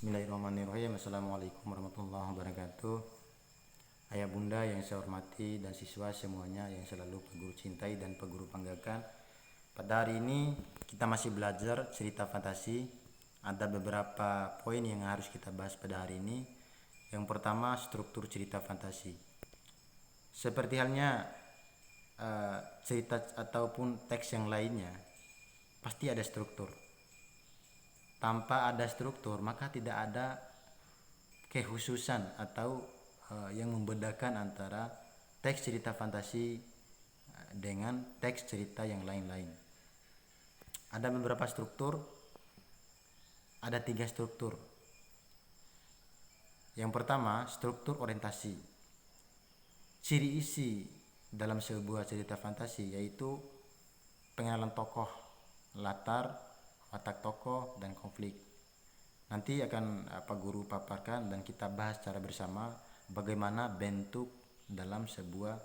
Bismillahirrahmanirrahim. Assalamualaikum warahmatullahi wabarakatuh. Ayah bunda yang saya hormati dan siswa semuanya yang selalu Pak Guru cintai dan Pak Guru banggakan. Pada hari ini kita masih belajar cerita fantasi. Ada beberapa poin yang harus kita bahas pada hari ini. Yang pertama, struktur cerita fantasi. Seperti halnya cerita ataupun teks yang lainnya, pasti ada struktur. Tanpa ada struktur maka tidak ada kekhususan atau yang membedakan antara teks cerita fantasi dengan teks cerita yang lain-lain. Ada beberapa struktur, ada 3 struktur. Yang pertama, struktur orientasi. Ciri isi dalam sebuah cerita fantasi yaitu pengenalan tokoh, latar, watak tokoh, dan konflik. Nanti akan Pak Guru paparkan dan kita bahas secara bersama bagaimana bentuk dalam sebuah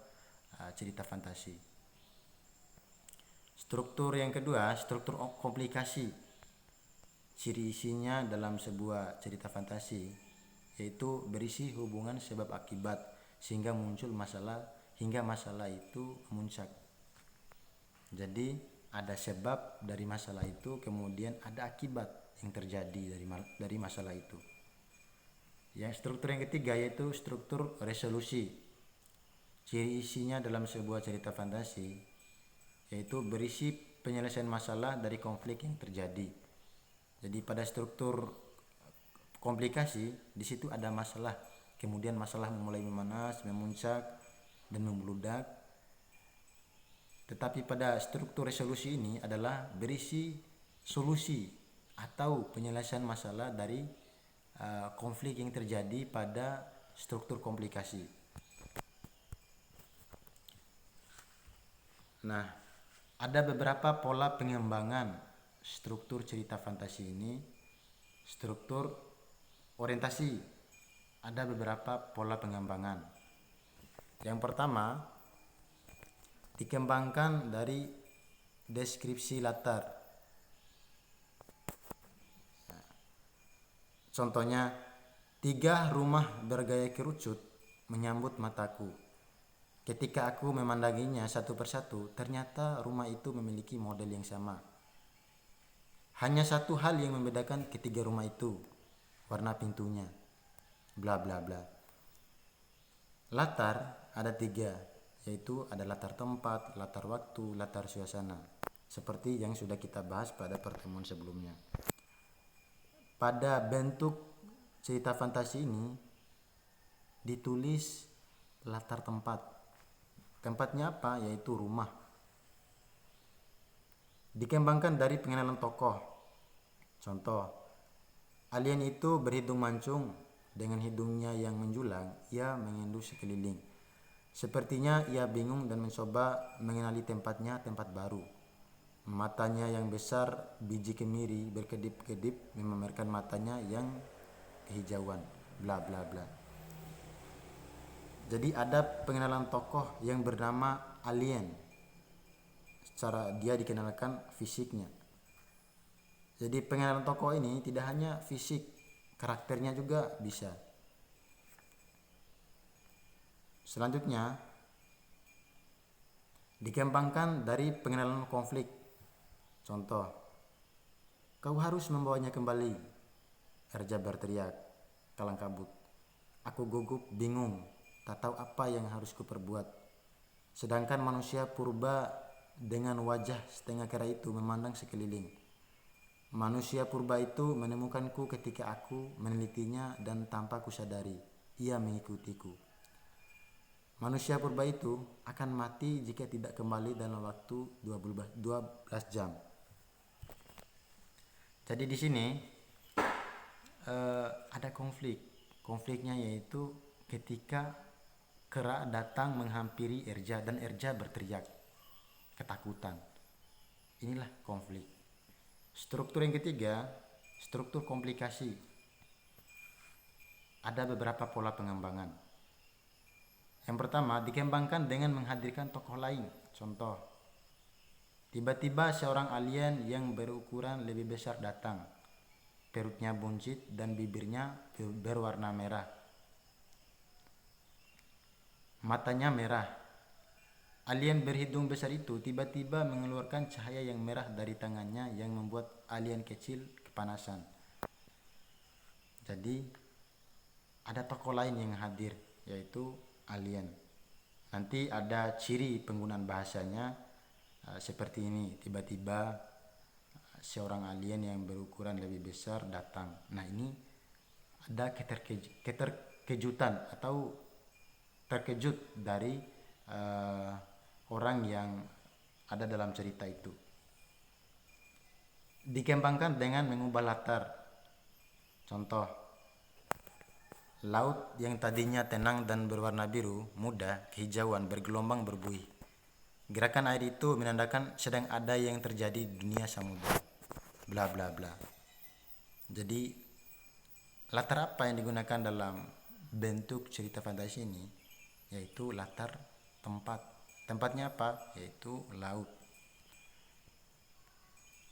cerita fantasi. Struktur yang kedua, struktur komplikasi. Ciri isinya dalam sebuah cerita fantasi yaitu berisi hubungan sebab akibat sehingga muncul masalah hingga masalah itu memuncak. Jadi ada sebab dari masalah itu, kemudian ada akibat yang terjadi dari masalah itu. Yang struktur yang ketiga yaitu struktur resolusi. Ciri isinya dalam sebuah cerita fantasi yaitu berisi penyelesaian masalah dari konflik yang terjadi. Jadi pada struktur komplikasi di situ ada masalah, kemudian masalah mulai memanas, memuncak, dan membludak. Tetapi pada struktur resolusi ini adalah berisi solusi atau penyelesaian masalah dari konflik yang terjadi pada struktur komplikasi. Nah, ada beberapa pola pengembangan struktur cerita fantasi ini. Struktur orientasi, ada beberapa pola pengembangan. Yang pertama, dikembangkan dari deskripsi latar. Contohnya, 3 rumah bergaya kerucut menyambut mataku. Ketika aku memandanginya satu persatu, ternyata rumah itu memiliki model yang sama. Hanya satu hal yang membedakan ketiga rumah itu, warna pintunya. Bla bla bla. Latar ada 3. Yaitu ada latar tempat, latar waktu, latar suasana. Seperti yang sudah kita bahas pada pertemuan sebelumnya. Pada bentuk cerita fantasi ini ditulis latar tempat. Tempatnya apa? Yaitu rumah. Dikembangkan dari pengenalan tokoh. Contoh, alien itu berhidung mancung, dengan hidungnya yang menjulang, ia mengendus sekeliling. Sepertinya ia bingung dan mencoba mengenali tempat baru. Matanya yang besar, biji kemiri berkedip-kedip memamerkan matanya yang kehijauan. Bla bla bla. Jadi ada pengenalan tokoh yang bernama alien. Secara dia dikenalkan fisiknya. Jadi pengenalan tokoh ini tidak hanya fisik, karakternya juga bisa. Selanjutnya, dikembangkan dari pengenalan konflik. Contoh, kau harus membawanya kembali. Erja berteriak, kalang kabut. Aku gugup, bingung, tak tahu apa yang harus kuperbuat. Sedangkan manusia purba dengan wajah setengah kera itu memandang sekeliling. Manusia purba itu menemukanku ketika aku menelitinya dan tanpa kusadari, ia mengikutiku. Manusia purba itu akan mati jika tidak kembali dalam waktu 12 jam. Jadi di sini ada konflik. Konfliknya yaitu ketika kera datang menghampiri Erja dan Erja berteriak ketakutan. Inilah konflik. Struktur yang ketiga, struktur komplikasi. Ada beberapa pola pengembangan. Yang pertama, dikembangkan dengan menghadirkan tokoh lain. Contoh, tiba-tiba seorang alien yang berukuran lebih besar datang. perutnya buncit dan bibirnya berwarna merah. Matanya merah. Alien berhidung besar itu tiba-tiba mengeluarkan cahaya yang merah dari tangannya yang membuat alien kecil kepanasan. Jadi ada tokoh lain yang hadir, yaitu alien. Nanti ada ciri penggunaan bahasanya seperti ini. Tiba-tiba seorang alien yang berukuran lebih besar datang. Nah, ini ada keterkejutan atau terkejut dari uh, orang yang ada dalam cerita itu. Dikembangkan dengan mengubah latar. Contoh, laut yang tadinya tenang dan berwarna biru, muda, kehijauan, bergelombang, berbuih. Gerakan air itu menandakan sedang ada yang terjadi di dunia samudra. Bla bla bla. Jadi, latar apa yang digunakan dalam bentuk cerita fantasi ini? Yaitu latar tempat. Tempatnya apa? Yaitu laut.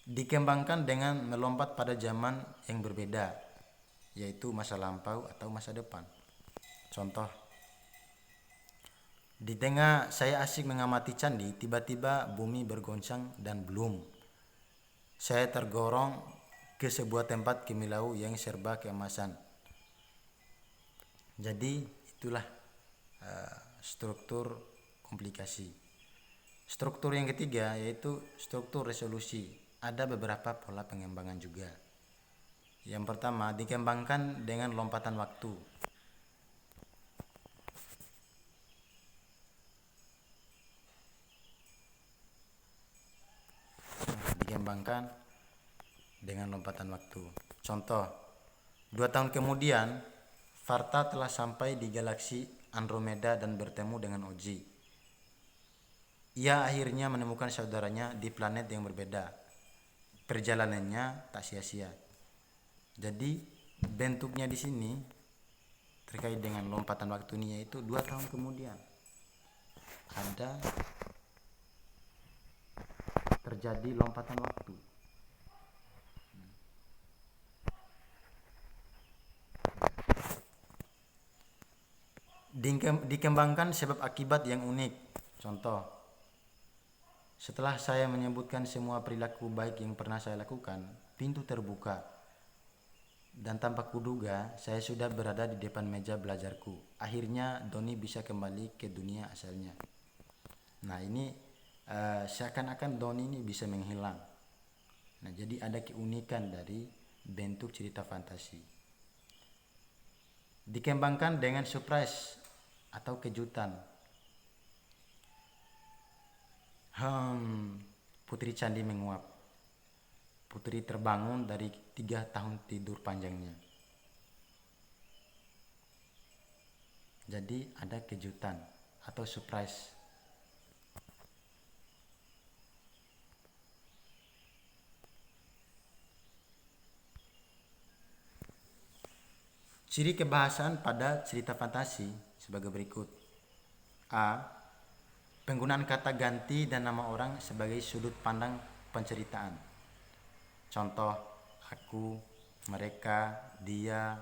Dikembangkan dengan melompat pada zaman yang berbeda, yaitu masa lampau atau masa depan. Contoh, di tengah saya asik mengamati candi, tiba-tiba bumi bergoncang dan belum. Saya tergorong ke sebuah tempat kemilau yang serba keemasan. Jadi itulah struktur komplikasi. Struktur yang ketiga yaitu struktur resolusi. Ada beberapa pola pengembangan juga. Yang pertama, dikembangkan dengan lompatan waktu. Dikembangkan dengan lompatan waktu. Contoh, 2 tahun kemudian, Varta telah sampai di galaksi Andromeda dan bertemu dengan Oji. Ia akhirnya menemukan saudaranya di planet yang berbeda. Perjalanannya tak sia-sia. Jadi bentuknya di sini terkait dengan lompatan waktu ini yaitu 2 tahun kemudian ada terjadi lompatan waktu. Dikembangkan sebab akibat yang unik. Contoh, setelah saya menyebutkan semua perilaku baik yang pernah saya lakukan, pintu terbuka. Dan tanpa kuduga, saya sudah berada di depan meja belajarku. Akhirnya Doni bisa kembali ke dunia asalnya. Nah, ini seakan-akan Doni ini bisa menghilang. Nah, jadi ada keunikan dari bentuk cerita fantasi. Dikembangkan dengan surprise atau kejutan. Putri Candi menguap. Putri terbangun dari 3 tahun tidur panjangnya. Jadi ada kejutan atau surprise. Ciri kebahasaan pada cerita fantasi sebagai berikut. A. Penggunaan kata ganti dan nama orang sebagai sudut pandang penceritaan. Contoh, aku, mereka, dia.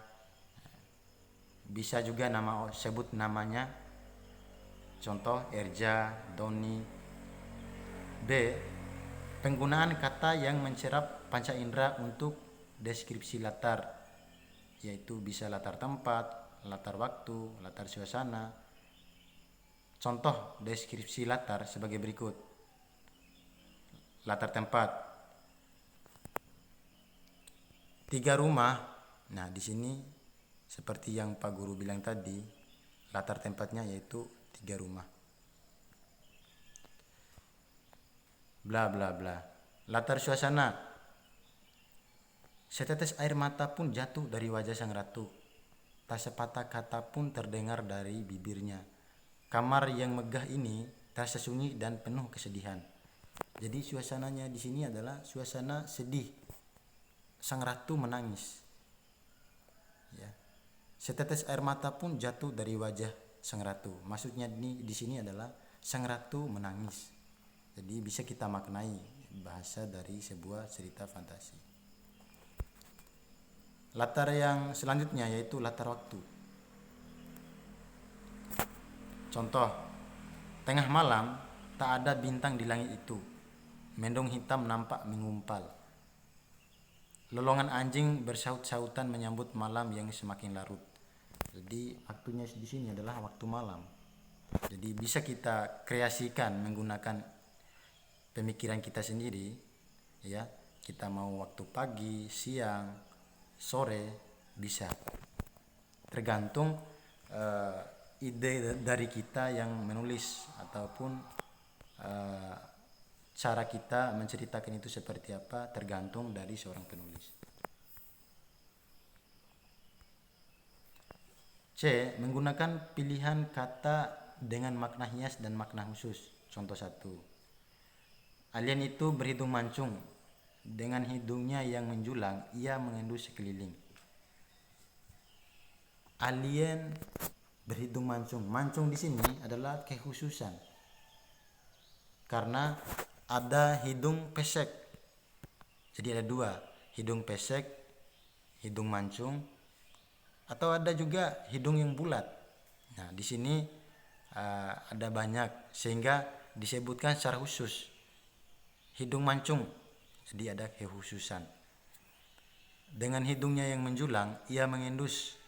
Bisa juga sebut namanya. Contoh, Erja, Doni. B. Penggunaan kata yang mencerap panca indera untuk deskripsi latar, yaitu bisa latar tempat, latar waktu, latar suasana. Contoh deskripsi latar sebagai berikut. Latar tempat, 3 rumah. Nah, di sini seperti yang Pak Guru bilang tadi, latar tempatnya yaitu 3 rumah. Bla bla bla. Latar suasana, setetes air mata pun jatuh dari wajah sang ratu. Tak sepatah kata pun terdengar dari bibirnya. Kamar yang megah ini terasa sunyi dan penuh kesedihan. Jadi suasananya di sini adalah suasana sedih. Sang ratu menangis. Ya. Setetes air mata pun jatuh dari wajah sang ratu. Maksudnya di sini adalah sang ratu menangis. Jadi bisa kita maknai bahasa dari sebuah cerita fantasi. Latar yang selanjutnya yaitu latar waktu. Contoh, tengah malam tak ada bintang di langit itu. Mendung hitam nampak mengumpal. Lolongan anjing bersaut-sautan menyambut malam yang semakin larut. Jadi waktunya di sini adalah waktu malam. Jadi bisa kita kreasikan menggunakan pemikiran kita sendiri, ya. Kita mau waktu pagi, siang, sore, bisa. Tergantung ide dari kita yang menulis ataupun eh, cara kita menceritakan itu seperti apa, tergantung dari seorang penulis. C. Menggunakan pilihan kata dengan makna hias dan makna khusus. Contoh 1. Alien itu berhidung mancung. Dengan hidungnya yang menjulang, ia mengendus sekeliling. Alien berhidung mancung. Mancung di sini adalah kekhususan. Karena ada hidung pesek. Jadi ada dua, hidung pesek, hidung mancung, atau ada juga hidung yang bulat. Nah, di sini ada banyak sehingga disebutkan secara khusus. Hidung mancung, jadi ada kekhususan. Dengan hidungnya yang menjulang, ia mengendus,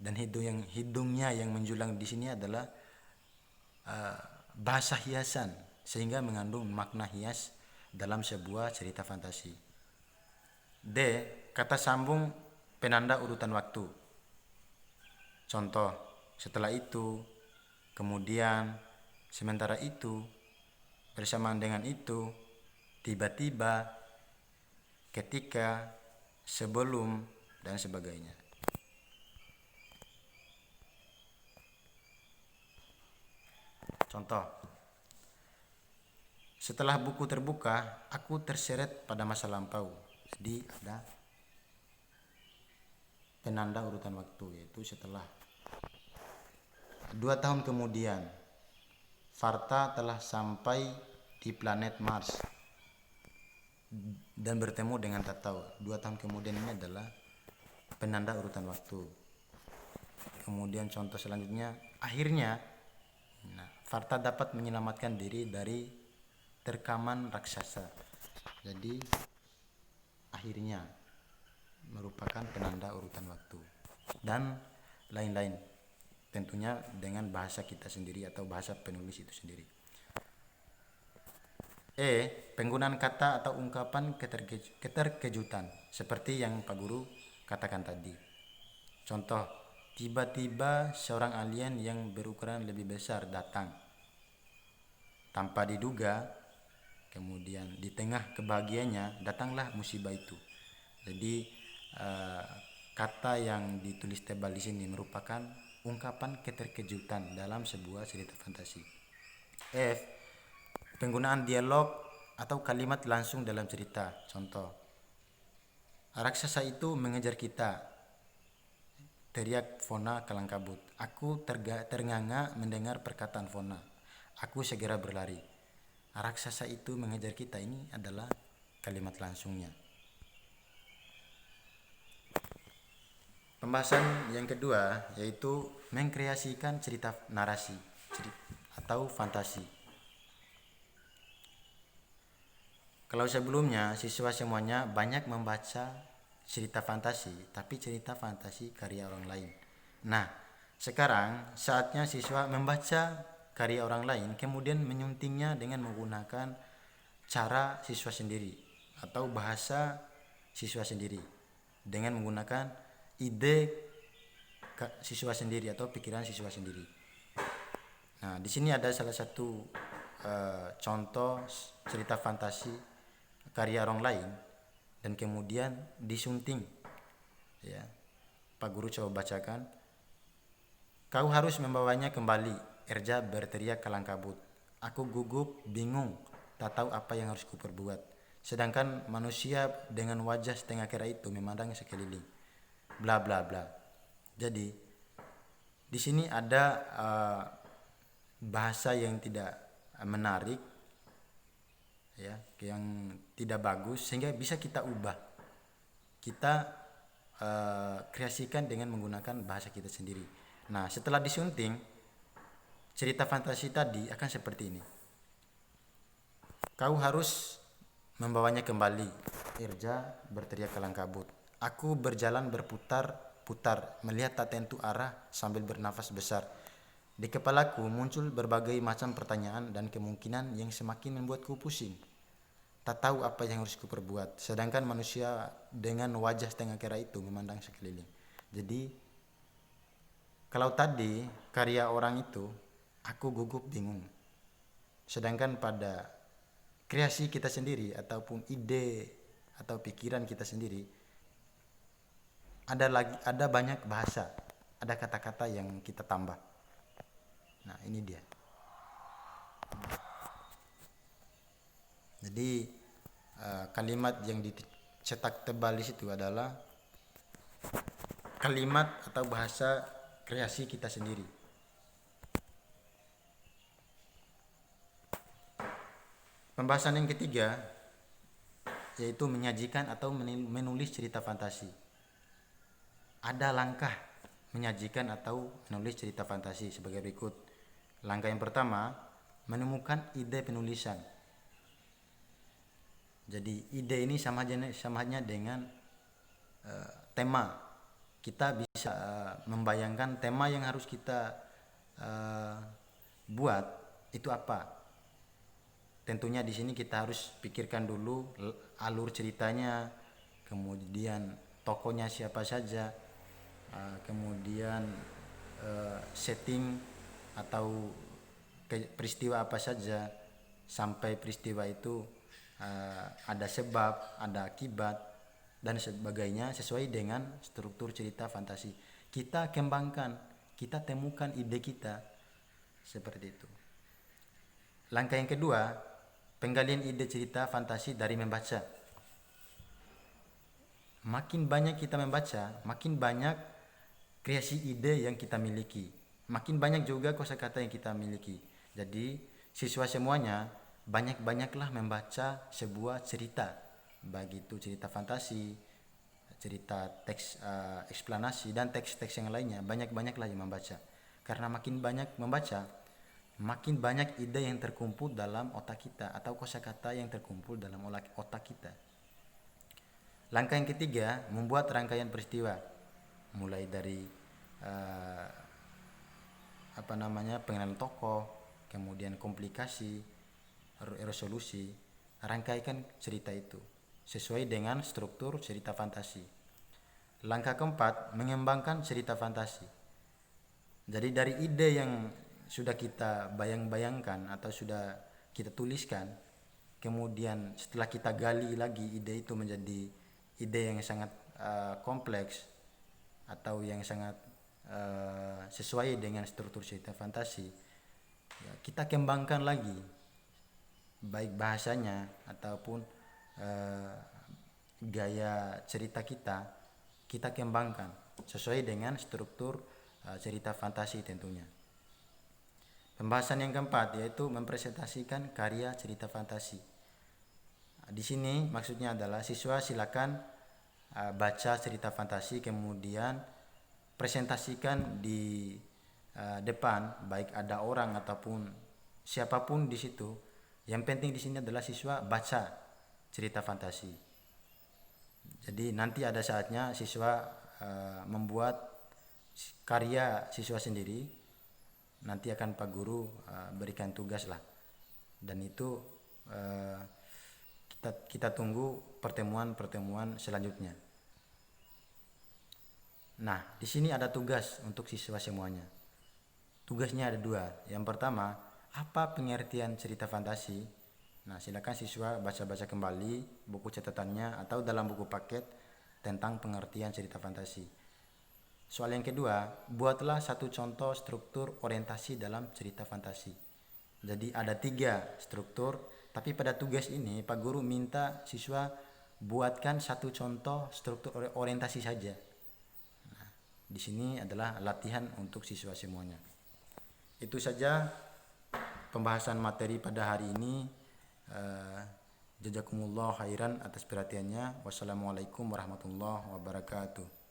dan hidungnya yang menjulang di sini adalah bahasa hiasan sehingga mengandung makna hias dalam sebuah cerita fantasi. D. Kata sambung penanda urutan waktu. Contoh, setelah itu, kemudian, sementara itu, bersamaan dengan itu, tiba-tiba, ketika, sebelum, dan sebagainya. Contoh, setelah buku terbuka, aku terseret pada masa lampau. Jadi ada penanda urutan waktu, yaitu setelah. 2 tahun kemudian, Farta telah sampai di planet Mars dan bertemu dengan Tatau. 2 tahun kemudian ini adalah penanda urutan waktu. Kemudian contoh selanjutnya, akhirnya Farta dapat menyelamatkan diri dari terkaman raksasa. Jadi akhirnya merupakan penanda urutan waktu dan lain-lain, tentunya dengan bahasa kita sendiri atau bahasa penulis itu sendiri. E. Penggunaan kata atau ungkapan keterkejutan seperti yang Pak Guru katakan tadi. Contoh, tiba-tiba seorang alien yang berukuran lebih besar datang tanpa diduga. Kemudian di tengah kebahagiaannya datanglah musibah itu. Jadi kata yang ditulis tebal di sini merupakan ungkapan keterkejutan dalam sebuah cerita fantasi. F. Penggunaan dialog atau kalimat langsung dalam cerita. Contoh, raksasa itu mengejar kita, teriak Fona Kalangkabut. Aku ternganga mendengar perkataan Fona. Aku segera berlari. Raksasa itu mengejar kita, ini adalah kalimat langsungnya. Pembahasan yang kedua yaitu mengkreasikan cerita narasi atau fantasi. Kalau sebelumnya siswa semuanya banyak membaca cerita fantasi, tapi cerita fantasi karya orang lain. Nah, sekarang saatnya siswa membaca karya orang lain kemudian menyuntingnya dengan menggunakan cara siswa sendiri atau bahasa siswa sendiri dengan menggunakan ide siswa sendiri atau pikiran siswa sendiri. Nah, di sini ada salah satu contoh cerita fantasi karya orang lain dan kemudian disunting, ya. Pak Guru coba bacakan. Kau harus membawanya kembali, Erja berteriak kalang kabut. Aku gugup, bingung, tak tahu apa yang harus kuperbuat. Sedangkan manusia dengan wajah setengah kera itu memandang sekeliling. Bla bla bla. Jadi di sini ada bahasa yang tidak menarik, ya, yang tidak bagus sehingga bisa kita ubah. Kita kreasikan dengan menggunakan bahasa kita sendiri. Nah, setelah disunting, cerita fantasi tadi akan seperti ini. Kau harus membawanya kembali. Irja berteriak kelang kabut. Aku berjalan berputar-putar, melihat tak tentu arah sambil bernafas besar. Di kepalaku muncul berbagai macam pertanyaan dan kemungkinan yang semakin membuatku pusing. Tak tahu apa yang harus kuperbuat, sedangkan manusia dengan wajah setengah kera itu memandang sekeliling. Jadi, kalau tadi karya orang itu, aku gugup bingung. Sedangkan pada kreasi kita sendiri ataupun ide atau pikiran kita sendiri, ada banyak bahasa, ada kata-kata yang kita tambah. Nah, ini dia. Jadi kalimat yang dicetak tebal di situ adalah kalimat atau bahasa kreasi kita sendiri. Pembahasan yang ketiga yaitu menyajikan atau menulis cerita fantasi. Ada langkah menyajikan atau menulis cerita fantasi sebagai berikut. Langkah yang pertama, menemukan ide penulisan. Jadi ide ini samanya dengan tema. Kita bisa membayangkan tema yang harus kita buat itu apa. Tentunya di sini kita harus pikirkan dulu alur ceritanya, kemudian tokohnya siapa saja, kemudian setting atau peristiwa apa saja, sampai peristiwa itu ada sebab, ada akibat dan sebagainya sesuai dengan struktur cerita fantasi. Kita kembangkan, kita temukan ide kita seperti itu. Langkah yang kedua, penggalian ide cerita fantasi dari membaca. Makin banyak kita membaca, makin banyak kreasi ide yang kita miliki, makin banyak juga kosakata yang kita miliki. Jadi siswa semuanya banyak-banyaklah membaca sebuah cerita, baik itu cerita fantasi, cerita teks eksplanasi dan teks-teks yang lainnya. Banyak-banyaklah yang membaca, karena makin banyak membaca, makin banyak ide yang terkumpul dalam otak kita atau kosakata yang terkumpul dalam otak kita. Langkah yang ketiga, membuat rangkaian peristiwa, mulai dari pengenalan tokoh, kemudian komplikasi, resolusi. Rangkaikan cerita itu sesuai dengan struktur cerita fantasi. Langkah keempat, mengembangkan cerita fantasi. Jadi dari ide yang sudah kita bayang-bayangkan atau sudah kita tuliskan, kemudian setelah kita gali lagi ide itu menjadi ide yang sangat kompleks atau yang sangat sesuai dengan struktur cerita fantasi, ya, kita kembangkan lagi baik bahasanya ataupun gaya cerita kita kembangkan sesuai dengan struktur cerita fantasi tentunya. Pembahasan yang keempat yaitu mempresentasikan karya cerita fantasi. Di sini maksudnya adalah siswa silakan baca cerita fantasi, kemudian presentasikan di depan, baik ada orang ataupun siapapun di situ. Yang penting di sini adalah siswa baca cerita fantasi. Jadi nanti ada saatnya siswa membuat karya siswa sendiri. Nanti akan Pak Guru berikan tugas lah. Dan itu kita tunggu pertemuan selanjutnya. Nah, di sini ada tugas untuk siswa semuanya. Tugasnya ada dua. Yang pertama, apa pengertian cerita fantasi? Nah, silakan siswa baca-baca kembali buku catatannya atau dalam buku paket tentang pengertian cerita fantasi. Soal yang kedua, buatlah satu contoh struktur orientasi dalam cerita fantasi. Jadi ada 3 struktur, tapi pada tugas ini Pak Guru minta siswa buatkan satu contoh struktur orientasi saja. Nah, di sini adalah latihan untuk siswa semuanya. Itu saja pembahasan materi pada hari ini. Jazakumullah khairan atas perhatiannya. Wassalamualaikum warahmatullahi wabarakatuh.